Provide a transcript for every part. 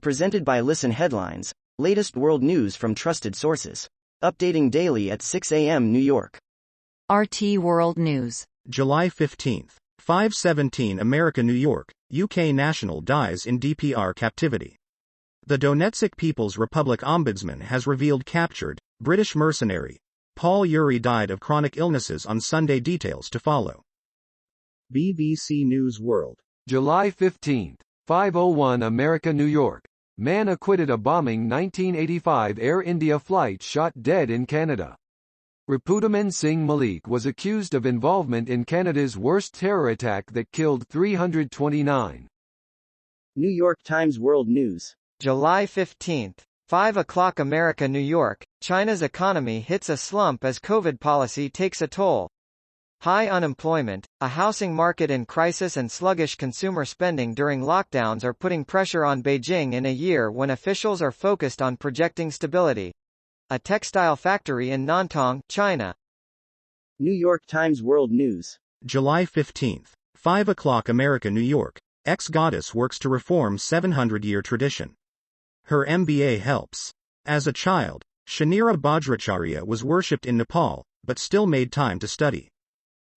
Presented by Listen Headlines, latest world news from trusted sources. Updating daily at 6 a.m. New York. RT World News. July 15. 5:17 America, New York. UK national dies in DPR captivity. The Donetsk People's Republic Ombudsman has revealed captured, British mercenary, Paul Urey died of chronic illnesses on Sunday. Details to follow. BBC News World. July 15, 5:01 America, New York. Man acquitted of bombing 1985 Air India flight shot dead in Canada. Ripudaman Singh Malik was accused of involvement in Canada's worst terror attack that killed 329. New York Times World News. July 15, 5 o'clock America, New York. China's economy hits a slump as COVID policy takes a toll. High unemployment, a housing market in crisis and sluggish consumer spending during lockdowns are putting pressure on Beijing in a year when officials are focused on projecting stability. A textile factory in Nantong, China. New York Times World News. July 15. 5 o'clock America, New York. Ex-goddess works to reform 700-year tradition. Her M.B.A. helps. As a child, Shanira Bajracharya was worshipped in Nepal, but still made time to study.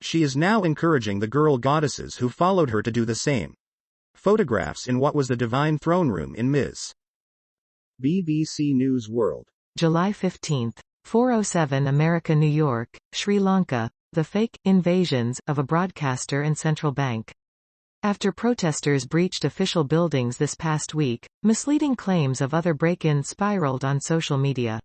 She is now encouraging the girl goddesses who followed her to do the same. Photographs in what was the divine throne room in Ms. BBC News World. July 15, 4:07 America, New York. Sri Lanka. The fake invasions of a broadcaster and central bank. After protesters breached official buildings this past week, misleading claims of other break-ins spiraled on social media.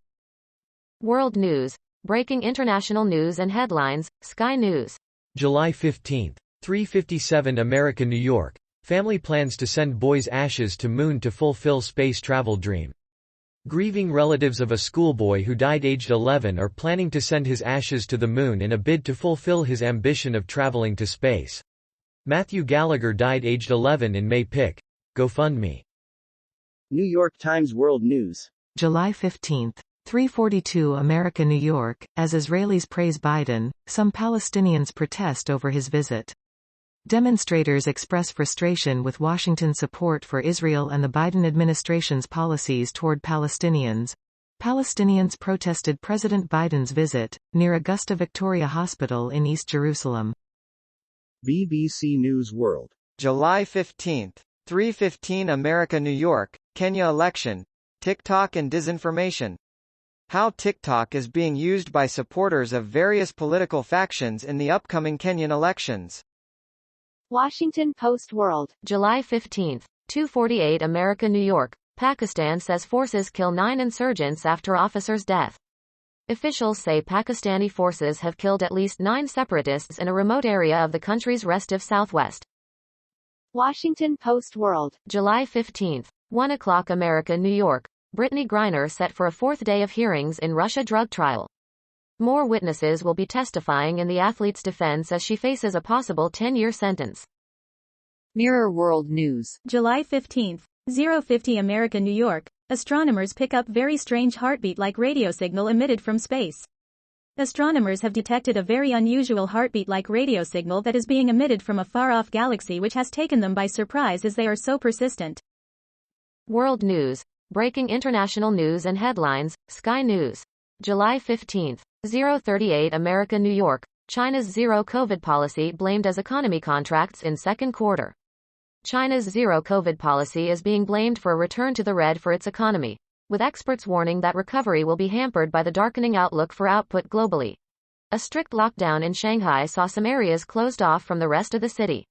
World News. Breaking international news and headlines, Sky News. July 15, 3:57 America, New York. Family plans to send boy's ashes to moon to fulfill space travel dream. Grieving relatives of a schoolboy who died aged 11 are planning to send his ashes to the moon in a bid to fulfill his ambition of traveling to space. Matthew Gallagher died aged 11 in May. Pick. GoFundMe. New York Times World News. July 15, 3:42 America, New York. As Israelis praise Biden, some Palestinians protest over his visit. Demonstrators express frustration with Washington's support for Israel and the Biden administration's policies toward Palestinians. Palestinians protested President Biden's visit, near Augusta Victoria Hospital in East Jerusalem. BBC News World. July 15, 3:15 America, New York. Kenya election. TikTok and disinformation. How TikTok is being used by supporters of various political factions in the upcoming Kenyan elections. Washington Post World. July 15, 2:48 America, New York. Pakistan says forces kill 9 insurgents after officer's death. Officials say Pakistani forces have killed at least 9 separatists in a remote area of the country's restive southwest. Washington Post World. July 15, 1 o'clock America, New York. Brittany Griner set for a 4th day of hearings in Russia drug trial. More witnesses will be testifying in the athlete's defense as she faces a possible 10-year sentence. Mirror World News. July 15, 0:50 America, New York. Astronomers pick up very strange heartbeat-like radio signal emitted from space. Astronomers have detected a very unusual heartbeat-like radio signal that is being emitted from a far-off galaxy, which has taken them by surprise as they are so persistent. World News. Breaking international news and headlines, Sky News. July 15, 0:38 America, New York. China's zero-COVID policy blamed as economy contracts in second quarter. China's zero-COVID policy is being blamed for a return to the red for its economy, with experts warning that recovery will be hampered by the darkening outlook for output globally. A strict lockdown in Shanghai saw some areas closed off from the rest of the city.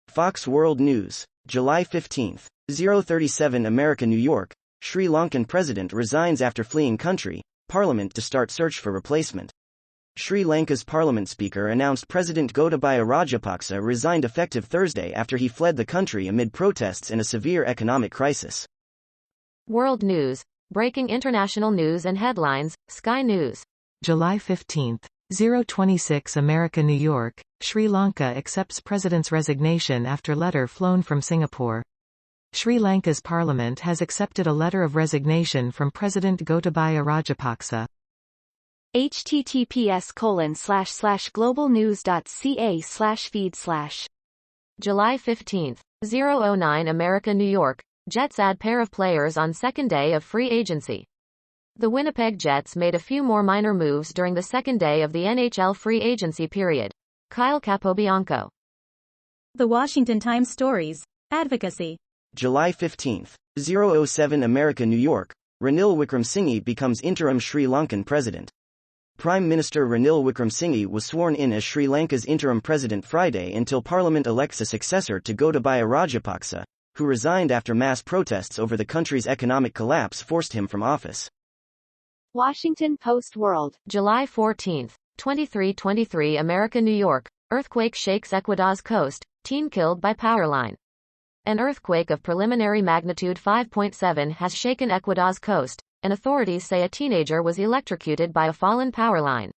Fox World News. July 15, 0:37 America, New York. Sri Lankan president resigns after fleeing country, parliament to start search for replacement. Sri Lanka's parliament speaker announced President Gotabaya Rajapaksa resigned effective Thursday after he fled the country amid protests and a severe economic crisis. World News. Breaking international news and headlines, Sky News. July 15, 0:26 America, New York. Sri Lanka accepts president's resignation after letter flown from Singapore. Sri Lanka's parliament has accepted a letter of resignation from President Gotabaya Rajapaksa. https://globalnews.ca/feed/. July 15, 0:09 America, New York. Jets add pair of players on second day of free agency. The Winnipeg Jets made a few more minor moves during the second day of the NHL free agency period. Kyle Capobianco. The Washington Times stories. Advocacy. July 15, 007 America New York, Ranil Wickremesinghe becomes interim Sri Lankan president. Prime Minister Ranil Wickremesinghe was sworn in as Sri Lanka's interim president Friday until Parliament elects a successor to Gotabaya Rajapaksa, who resigned after mass protests over the country's economic collapse forced him from office. Washington Post World. July 14, 2323 America New York, earthquake shakes Ecuador's coast, teen killed by power line. An earthquake of preliminary magnitude 5.7 has shaken Ecuador's coast, and authorities say a teenager was electrocuted by a fallen power line.